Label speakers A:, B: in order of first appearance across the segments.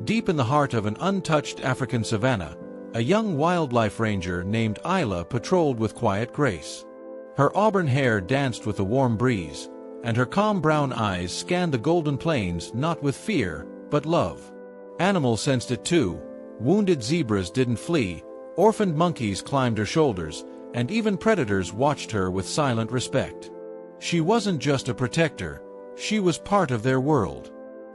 A: Deep in the heart of an untouched African savanna, a young wildlife ranger named Ayla patrolled with quiet grace. Her auburn hair danced with the warm breeze, and her calm brown eyes scanned the golden plains not with fear, but love. Animals sensed it too. Wounded zebras didn't flee, orphaned monkeys climbed her shoulders, and even predators watched her with silent respect. She wasn't just a protector, she was part of their world.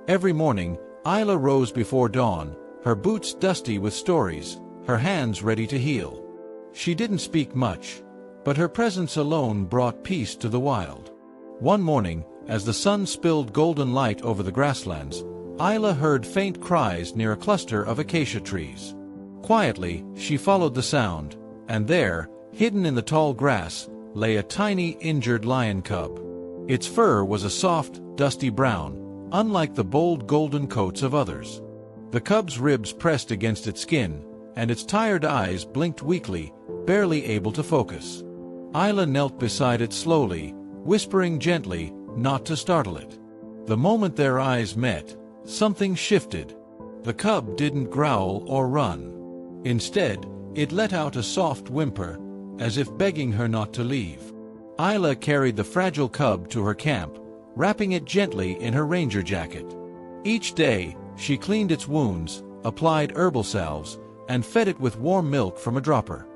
A: Every morning, Ayla rose before dawn, her boots dusty with stories, her hands ready to heal. She didn't speak much, but her presence alone brought peace to the wild. One morning, as the sun spilled golden light over the grasslands, Ayla heard faint cries near a cluster of acacia trees. Quietly, she followed the sound, and there, hidden in the tall grass, lay a tiny, injured lion cub. Its fur was a soft, dusty brown, unlike the bold golden coats of others. The cub's ribs pressed against its skin, and its tired eyes blinked weakly, barely able to focus. Ayla knelt beside it slowly, whispering gently, not to startle it. The moment their eyes met, something shifted. The cub didn't growl or run. Instead, it let out a soft whimper, as if begging her not to leave. Ayla carried the fragile cub to her camp, wrapping it gently in her ranger jacket. Each day, she cleaned its wounds, applied herbal salves, and fed it with warm milk from a dropper.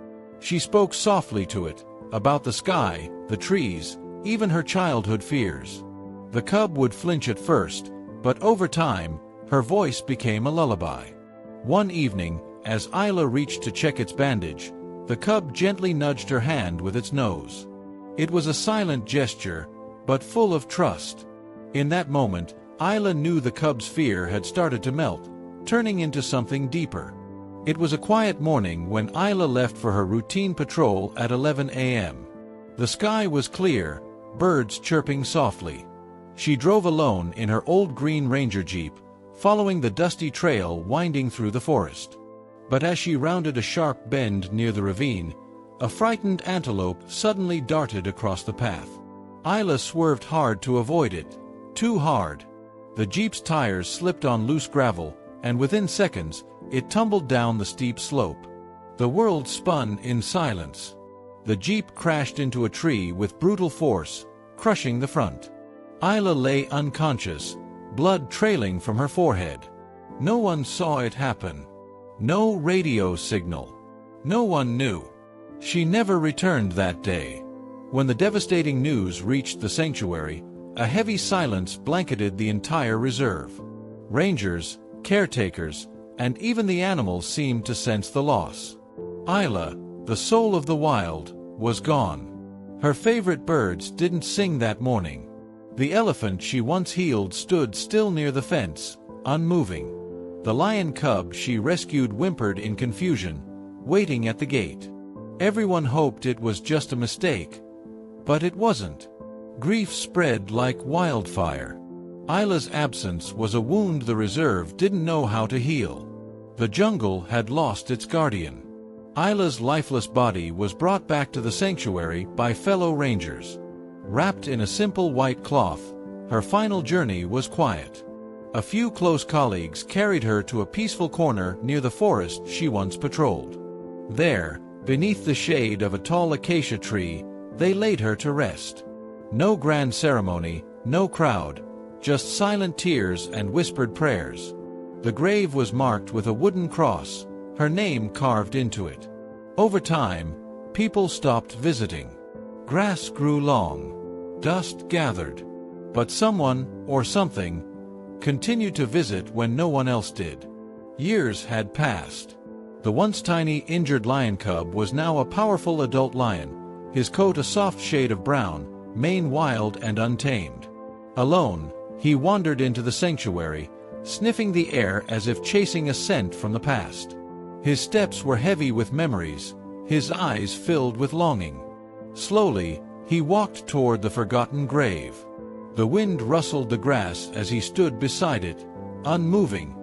A: She spoke softly to it, about the sky, the trees, even her childhood fears. The cub would flinch at first, but over time, her voice became a lullaby. One evening, as Ayla reached to check its bandage, the cub gently nudged her hand with its nose. It was a silent gesture, but full of trust. In that moment, Ayla knew the cub's fear had started to melt, turning into something deeper. It was a quiet morning when Ayla left for her routine patrol at 11 a.m. The sky was clear, birds chirping softly. She drove alone in her old green Ranger Jeep, following the dusty trail winding through the forest. But as she rounded a sharp bend near the ravine, a frightened antelope suddenly darted across the path. Ayla swerved hard to avoid it, too hard. The Jeep's tires slipped on loose gravel, and within seconds, it tumbled down the steep slope. The world spun in silence. The Jeep crashed into a tree with brutal force, crushing the front. Ayla lay unconscious, blood trailing from her forehead. No one saw it happen. No radio signal. No one knew. She never returned that day. When the devastating news reached the sanctuary, a heavy silence blanketed the entire reserve. Rangers, caretakers, and even the animals seemed to sense the loss. Ayla, the soul of the wild, was gone. Her favorite birds didn't sing that morning. The elephant she once healed stood still near the fence, unmoving. The lion cub she rescued whimpered in confusion, waiting at the gate. Everyone hoped it was just a mistake, but it wasn't. Grief spread like wildfire. Ayla's absence was a wound the reserve didn't know how to heal. The jungle had lost its guardian. Ayla's lifeless body was brought back to the sanctuary by fellow rangers. Wrapped in a simple white cloth, her final journey was quiet. A few close colleagues carried her to a peaceful corner near the forest she once patrolled. There, beneath the shade of a tall acacia tree, they laid her to rest. No grand ceremony, no crowd, just silent tears and whispered prayers. The grave was marked with a wooden cross, her name carved into it. Over time, people stopped visiting. Grass grew long. Dust gathered. But someone, or something, continued to visit when no one else did. Years had passed. The once tiny, injured lion cub was now a powerful adult lion, his coat a soft shade of brown, mane wild and untamed. Alone, he wandered into the sanctuary, sniffing the air as if chasing a scent from the past. His steps were heavy with memories, his eyes filled with longing. Slowly, he walked toward the forgotten grave. The wind rustled the grass as he stood beside it, unmoving.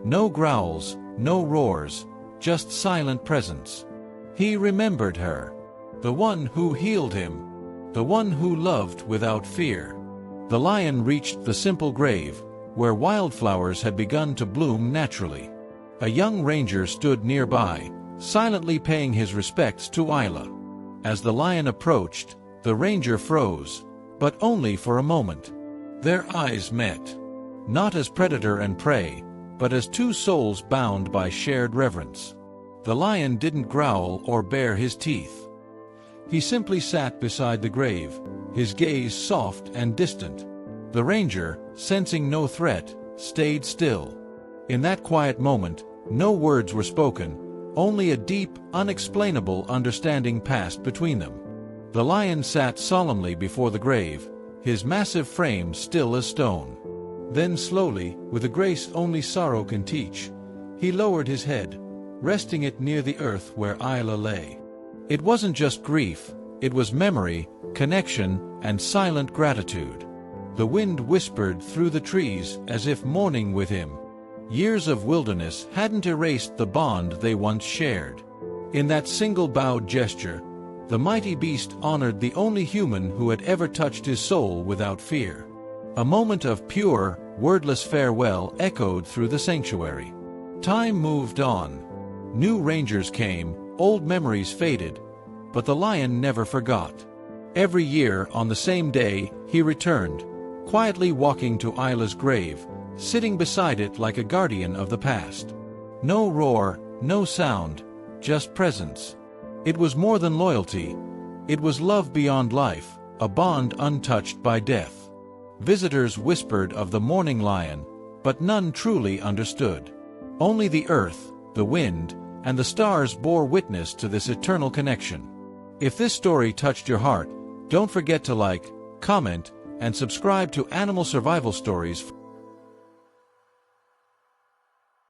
A: No growls, no roars, just silent presence. He remembered her. The one who healed him. The one who loved without fear. The lion reached the simple grave, where wildflowers had begun to bloom naturally. A young ranger stood nearby, silently paying his respects to Ayla. As the lion approached, the ranger froze, but only for a moment. Their eyes met, not as predator and prey, but as two souls bound by shared reverence. The lion didn't growl or bare his teeth. He simply sat beside the grave, his gaze soft and distant. The ranger, sensing no threat, stayed still. In that quiet moment, no words were spoken, only a deep, unexplainable understanding passed between them. The lion sat solemnly before the grave, his massive frame still as stone. Then slowly, with a grace only sorrow can teach, he lowered his head, resting it near the earth where Ayla lay. It wasn't just grief, it was memory, connection, and silent gratitude. The wind whispered through the trees as if mourning with him. Years of wilderness hadn't erased the bond they once shared. In that single bowed gesture, the mighty beast honored the only human who had ever touched his soul without fear. A moment of pure, wordless farewell echoed through the sanctuary. Time moved on. New rangers came, old memories faded, but the lion never forgot. Every year, on the same day, he returned, quietly walking to Ayla's grave, sitting beside it like a guardian of the past. No roar, no sound, just presence. It was more than loyalty. It was love beyond life, a bond untouched by death. Visitors whispered of the mourning lion, but none truly understood. Only the earth, the wind, and the stars bore witness to this eternal connection. If this story touched your heart, don't forget to like, comment, and subscribe to Animal Survival Stories.